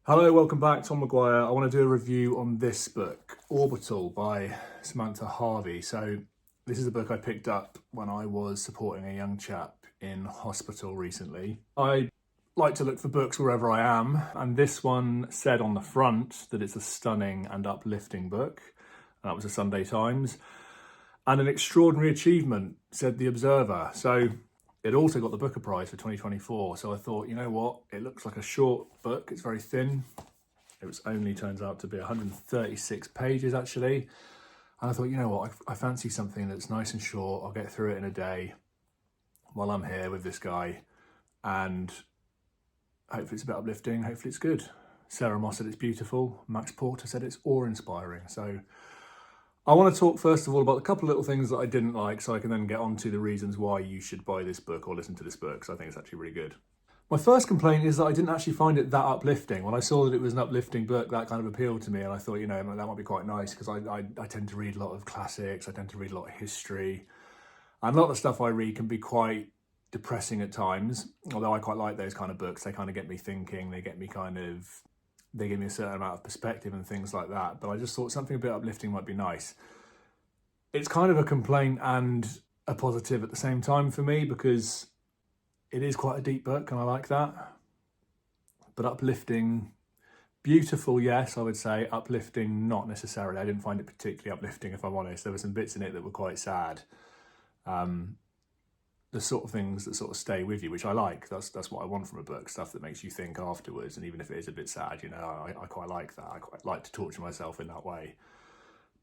Hello, welcome back. Tom Maguire. I want to do a review on this book, Orbital by Samantha Harvey. So this is a book I picked up when I was supporting a young chap in hospital recently. I like to look for books wherever I am, and this one said on the front that it's a stunning and uplifting book. And that was the Sunday Times. And an extraordinary achievement, said the Observer. So it also got the Booker Prize for 2024. So I thought, you know what? It looks like a short book. It's very thin. It was only turns out to be 136 pages actually. And I thought, you know what? I fancy something that's nice and short. I'll get through it in a day while I'm here with this guy. And hopefully it's a bit uplifting. Hopefully it's good. Sarah Moss said it's beautiful. Max Porter said it's awe-inspiring. So I want to talk first of all about a couple of little things that I didn't like, so I can then get on to the reasons why you should buy this book or listen to this book, because I think it's actually really good. My first complaint is that I didn't actually find it that uplifting. When I saw that it was an uplifting book, that kind of appealed to me, and I thought, you know, that might be quite nice, because I tend to read a lot of classics, I tend to read a lot of history, and a lot of the stuff I read can be quite depressing at times, although I quite like those kind of books. They kind of get me thinking, they give me a certain amount of perspective and things like that. But I just thought something a bit uplifting might be nice. It's kind of a complaint and a positive at the same time for me, because it is quite a deep book and I like that. But uplifting, beautiful, yes, I would say. Uplifting, not necessarily. I didn't find it particularly uplifting, if I'm honest. There were some bits in it that were quite sad. The sort of things that sort of stay with you, which I like. That's what I want from a book, stuff that makes you think afterwards. And even if it is a bit sad, you know, I quite like that. I quite like to torture myself in that way.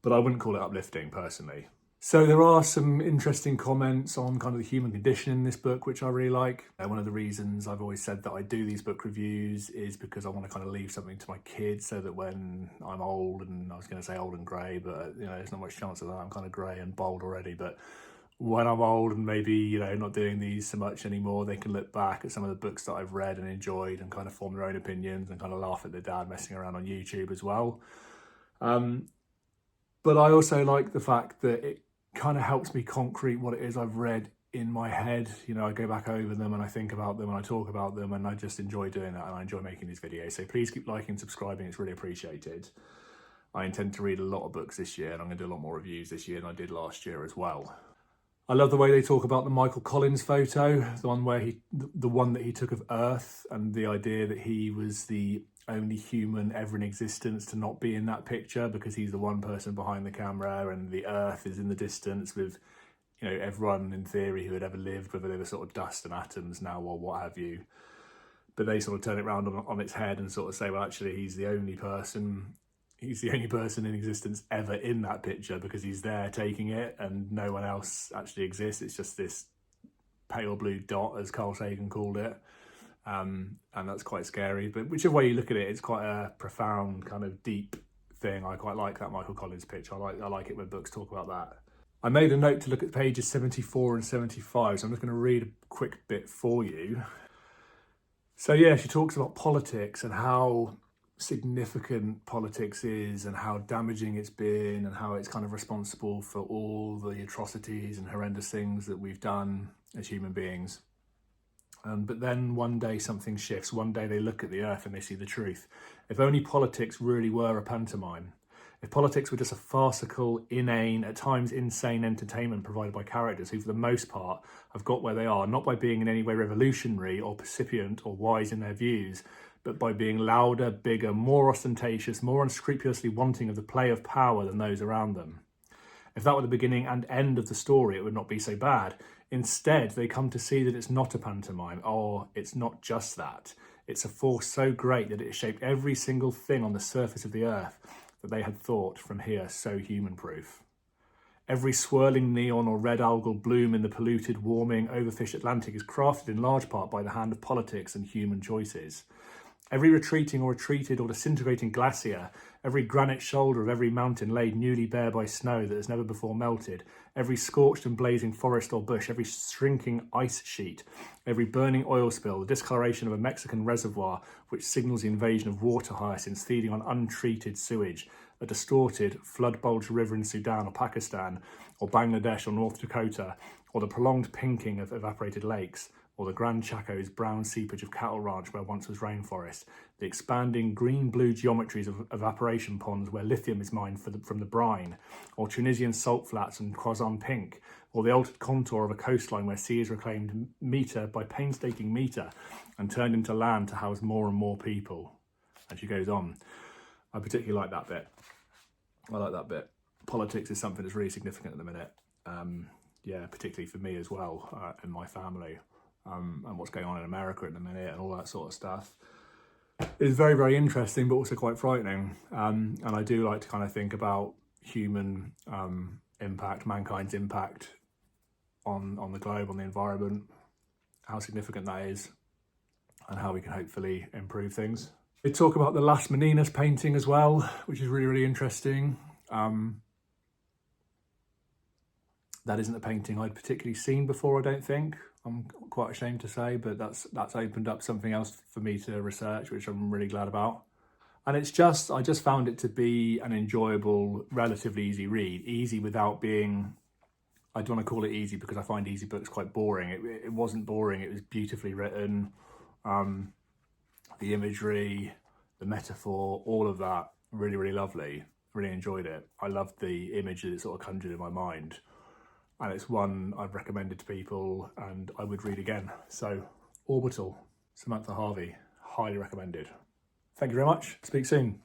But I wouldn't call it uplifting personally. So there are some interesting comments on kind of the human condition in this book, which I really like. One of the reasons I've always said that I do these book reviews is because I want to kind of leave something to my kids, so that when I'm old, and I was going to say old and grey, but you know, there's not much chance of that. I'm kind of grey and bald already, but when I'm old and maybe, you know, not doing these so much anymore, they can look back at some of the books that I've read and enjoyed and kind of form their own opinions and kind of laugh at their dad messing around on YouTube as well. But I also like the fact that it kind of helps me concrete what it is I've read in my head. You know, I go back over them and I think about them and I talk about them, and I just enjoy doing that, and I enjoy making these videos. So please keep liking and subscribing. It's really appreciated. I intend to read a lot of books this year, and I'm going to do a lot more reviews this year than I did last year as well. I love the way they talk about the Michael Collins photo, the one that he took of Earth, and the idea that he was the only human ever in existence to not be in that picture, because he's the one person behind the camera and the Earth is in the distance with, you know, everyone in theory who had ever lived, whether they were sort of dust and atoms now or what have you. But they sort of turn it around on its head and sort of say, well, actually, he's the only person in existence ever in that picture, because he's there taking it and no one else actually exists. It's just this pale blue dot, as Carl Sagan called it. And that's quite scary. But whichever way you look at it, it's quite a profound, kind of deep thing. I quite like that Michael Collins picture. I like it when books talk about that. I made a note to look at pages 74 and 75, so I'm just going to read a quick bit for you. So yeah, she talks about politics and how significant politics is and how damaging it's been and how it's kind of responsible for all the atrocities and horrendous things that we've done as human beings. But then one day something shifts. One day they look at the earth and they see the truth. If only politics really were a pantomime. If politics were just a farcical, inane, at times insane entertainment provided by characters who for the most part have got where they are, not by being in any way revolutionary or percipient or wise in their views, but by being louder, bigger, more ostentatious, more unscrupulously wanting of the play of power than those around them. If that were the beginning and end of the story, it would not be so bad. Instead, they come to see that it's not a pantomime, or it's not just that. It's a force so great that it has shaped every single thing on the surface of the earth that they had thought from here so human-proof. Every swirling neon or red algal bloom in the polluted, warming, overfished Atlantic is crafted in large part by the hand of politics and human choices. Every retreating or retreated or disintegrating glacier, every granite shoulder of every mountain laid newly bare by snow that has never before melted, every scorched and blazing forest or bush, every shrinking ice sheet, every burning oil spill, the discoloration of a Mexican reservoir which signals the invasion of water hyacinths feeding on untreated sewage, a distorted, flood-bulged river in Sudan or Pakistan or Bangladesh or North Dakota, or the prolonged pinking of evaporated lakes, or the Grand Chaco's brown seepage of cattle ranch where once was rainforest, the expanding green-blue geometries of evaporation ponds where lithium is mined from the brine, or Tunisian salt flats and croissant pink, or the altered contour of a coastline where sea is reclaimed metre by painstaking metre and turned into land to house more and more people. And she goes on. I particularly like that bit. I like that bit. Politics is something that's really significant at the minute. Yeah, particularly for me as well, and my family, and what's going on in America at the minute and all that sort of stuff. It's very, very interesting, but also quite frightening. And I do like to kind of think about human impact, mankind's impact on the globe, on the environment, how significant that is, and how we can hopefully improve things. They talk about the Las Meninas painting as well, which is really, really interesting. That isn't a painting I'd particularly seen before, I don't think. I'm quite ashamed to say, but that's opened up something else for me to research, which I'm really glad about. And I just found it to be an enjoyable, relatively easy read. Easy without being, I don't want to call it easy because I find easy books quite boring. It wasn't boring, it was beautifully written. The imagery, the metaphor, all of that, really, really lovely. Really enjoyed it. I loved the image that it sort of conjured in my mind. And it's one I've recommended to people and I would read again. So, Orbital, Samantha Harvey, highly recommended. Thank you very much. Speak soon.